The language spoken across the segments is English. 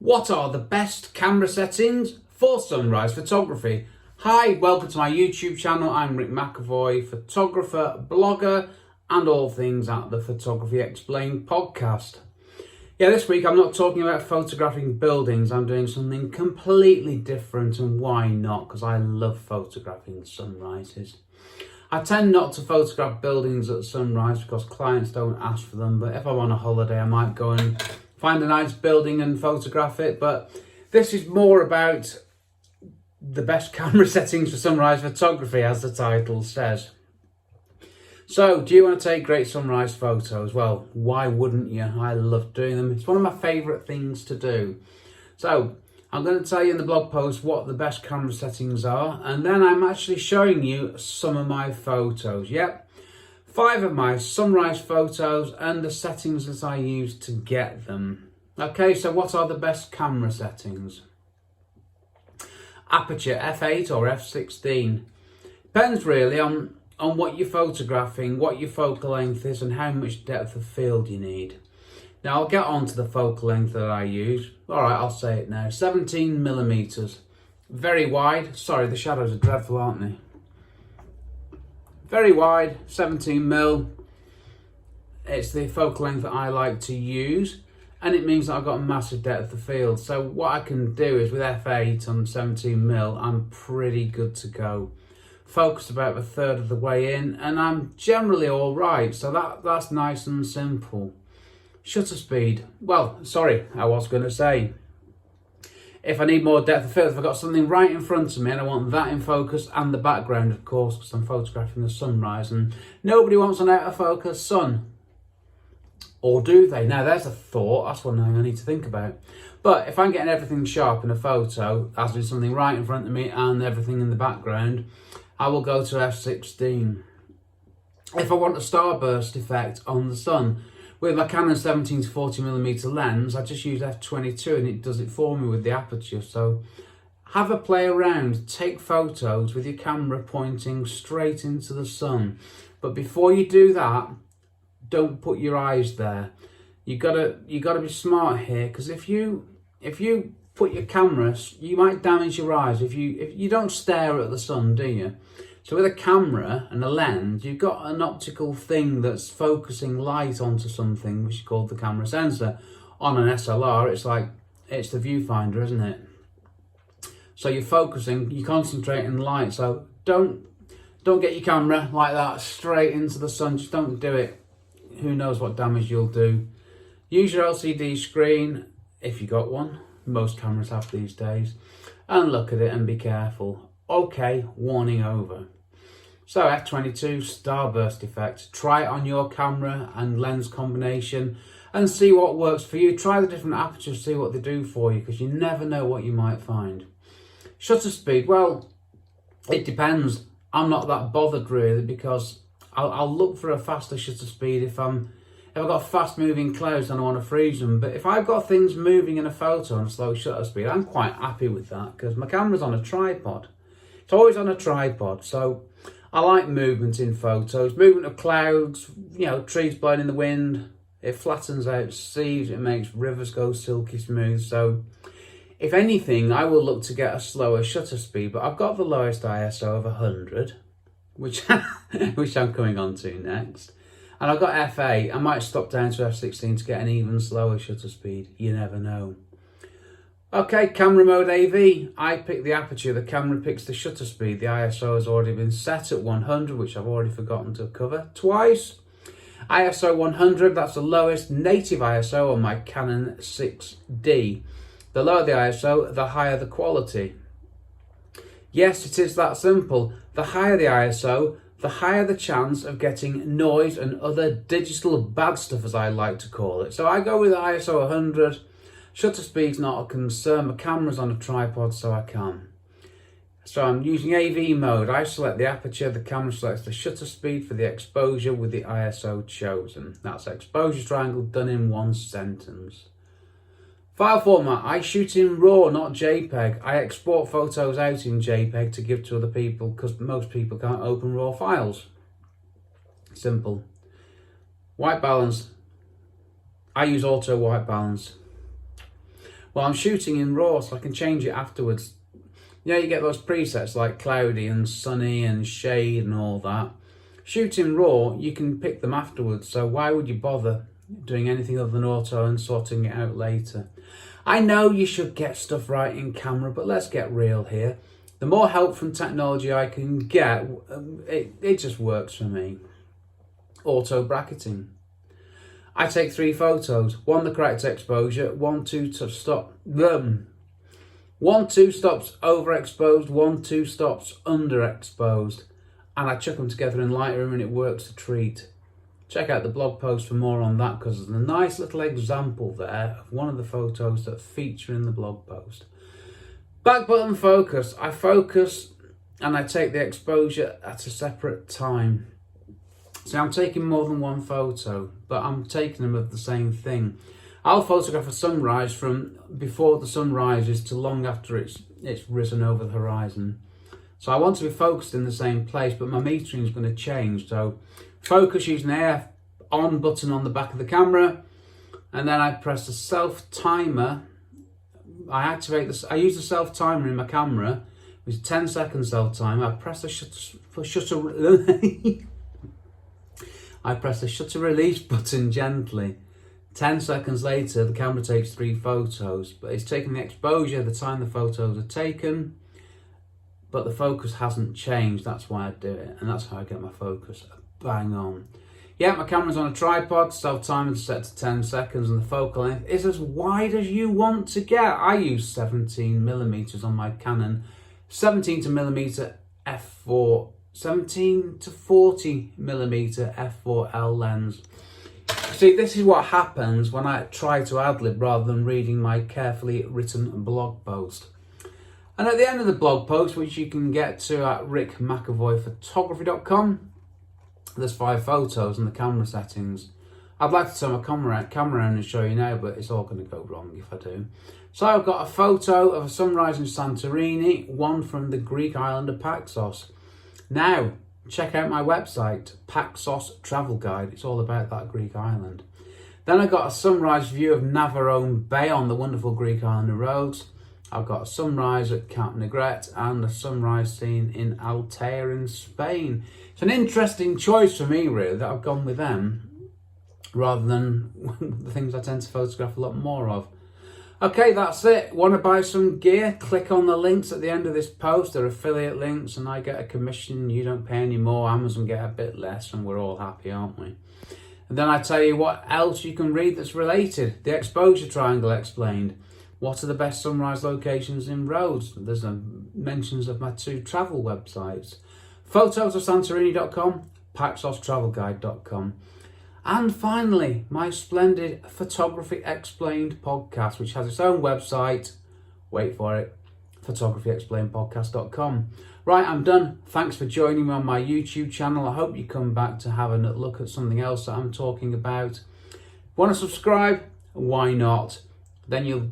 What are the best camera settings for sunrise photography? Hi, welcome to my YouTube channel. I'm McEvoy, photographer, blogger, and all things at the Photography Explained podcast. This week I'm not talking about photographing buildings. I'm doing something completely different, and why not? Because I love photographing sunrises. I tend not to photograph buildings at sunrise because clients don't ask for them, but if I'm on a holiday I might go and find a nice building and photograph it. But this is more about the best camera settings for sunrise photography, as the title says. So, do you want to take great sunrise photos? Well, why wouldn't you? I love doing them. It's one of my favourite things to do. So, I'm going to tell you in the blog post what the best camera settings are, and then I'm actually showing you some of my photos. Yep, 5 of my sunrise photos and the settings that I use to get them. Okay, so what are the best camera settings? Aperture f8 or f16. Depends really on what you're photographing, what your focal length is, and how much depth of field you need. Now I'll get on to the focal length that I use. Alright, I'll say it now. 17mm. Very wide. Sorry, the shadows are dreadful, aren't they? Very wide, 17mm. It's the focal length that I like to use, and it means that I've got a massive depth of field. So what I can do is with f8 on 17mm, I'm pretty good to go. Focused about a third of the way in, and I'm generally all right. So that's nice and simple. Shutter speed. Well, sorry, I was going to say, if I need more depth of field, if I've got something right in front of me and I want that in focus and the background, of course, because I'm photographing the sunrise and nobody wants an out of focus sun. Or do they? Now there's a thought, that's one thing I need to think about. But if I'm getting everything sharp in a photo, as in something right in front of me and everything in the background, I will go to f16. If I want a starburst effect on the sun, with my Canon 17 to 40mm lens, I just use f22 and it does it for me with the aperture. So have a play around, take photos with your camera pointing straight into the sun. But before you do that, don't put your eyes there. You gotta be smart here, because if you put your camera, you might damage your eyes. If you don't stare at the sun, do you? So with a camera and a lens, you've got an optical thing that's focusing light onto something, which is called the camera sensor. On an SLR, it's the viewfinder, isn't it? So you're focusing, you're concentrating light. So don't get your camera like that straight into the sun. Just don't do it. Who knows what damage you'll do. Use your LCD screen if you got one. Most cameras have these days. And look at it and be careful. Okay, warning over. So f22 starburst effect. Try it on your camera and lens combination and see what works for you. Try the different apertures, see what they do for you, because you never know what you might find. Shutter speed, well, it depends. I'm not that bothered really, because I'll look for a faster shutter speed if I've got fast moving clouds and I want to freeze them. But if I've got things moving in a photo on a slow shutter speed, I'm quite happy with that, because my camera's on a tripod. It's always on a tripod, so I like movement in photos. Movement of clouds, trees blowing in the wind. It flattens out seas, it makes rivers go silky smooth. So if anything, I will look to get a slower shutter speed, but I've got the lowest ISO of 100, which I'm coming on to next. And I've got f8. I might stop down to f16 to get an even slower shutter speed. You never know. Okay, camera mode AV. I pick the aperture, the camera picks the shutter speed. The ISO has already been set at 100, which I've already forgotten to cover twice. ISO 100, that's the lowest native ISO on my Canon 6D. The lower the ISO, the higher the quality. Yes, it is that simple. The higher the ISO, the higher the chance of getting noise and other digital bad stuff, as I like to call it. So I go with ISO 100. Shutter speed's not a concern. My camera's on a tripod, so I can. So I'm using AV mode. I select the aperture, the camera selects the shutter speed for the exposure with the ISO chosen. That's exposure triangle done in one sentence. File format, I shoot in RAW, not JPEG. I export photos out in JPEG to give to other people, because most people can't open RAW files. Simple. White balance, I use auto white balance. Well, I'm shooting in RAW, so I can change it afterwards. You know, you get those presets like cloudy and sunny and shade and all that. Shooting RAW, you can pick them afterwards, so why would you bother doing anything other than auto and sorting it out later? I know you should get stuff right in camera, but let's get real here. The more help from technology I can get, it just works for me. Auto bracketing. I take 3 photos, 1 the correct exposure, 1 2 stops overexposed, 1 2 stops underexposed, and I chuck them together in Lightroom and it works a treat. Check out the blog post for more on that, because there's a nice little example there of one of the photos that feature in the blog post. Back button focus. I focus and I take the exposure at a separate time. So I'm taking more than 1 photo, but I'm taking them of the same thing. I'll photograph a sunrise from before the sun rises to long after it's risen over the horizon. So I want to be focused in the same place, but my metering is going to change. So focus using the F on button on the back of the camera, and then I press the self timer. I activate this. I use the self timer in my camera, which is 10 second self timer. I press the shutter. I press the shutter release button gently. 10 seconds later, the camera takes 3 photos, but it's taking the exposure the time the photos are taken, but the focus hasn't changed. That's why I do it, and that's how I get my focus bang on. Yeah, my camera's on a tripod, self-timer set to 10 seconds, and the focal length is as wide as you want to get. I use 17mm on my Canon 17mm f4. 17 to 40mm f4L lens. See, this is what happens when I try to ad-lib rather than reading my carefully written blog post. And at the end of the blog post, which you can get to at rickmcavoyphotography.com, there's 5 photos and the camera settings. I'd like to turn my camera on and show you now, but it's all going to go wrong if I do. So I've got a photo of a sunrise in Santorini, one from the Greek island of Paxos. Now, check out my website, Paxos Travel Guide. It's all about that Greek island. Then I got a sunrise view of Navarone Bay on the wonderful Greek island of Rhodes. I've got a sunrise at Cap Negret and a sunrise scene in Altea in Spain. It's an interesting choice for me, really, that I've gone with them rather than the things I tend to photograph a lot more of. Okay, that's it. Want to buy some gear? Click on the links at the end of this post. They're affiliate links and I get a commission. You don't pay any more. Amazon get a bit less and we're all happy, aren't we? And then I tell you what else you can read that's related. The exposure triangle explained. What are the best sunrise locations in Rhodes? There's mentions of my 2 travel websites. Photosofsantorini.com, paxostravelguide.com. And finally, my splendid Photography Explained podcast, which has its own website. Wait for it, photographyexplainedpodcast.com. Right, I'm done. Thanks for joining me on my YouTube channel. I hope you come back to have a look at something else that I'm talking about. Want to subscribe? Why not? Then you'll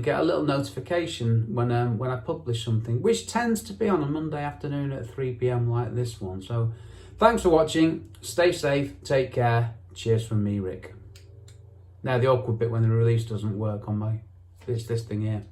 get a little notification when I publish something, which tends to be on a Monday afternoon at 3 p.m. like this one. So thanks for watching. Stay safe. Take care. Cheers from me, Rick. Now the awkward bit when the release doesn't work on my this thing here.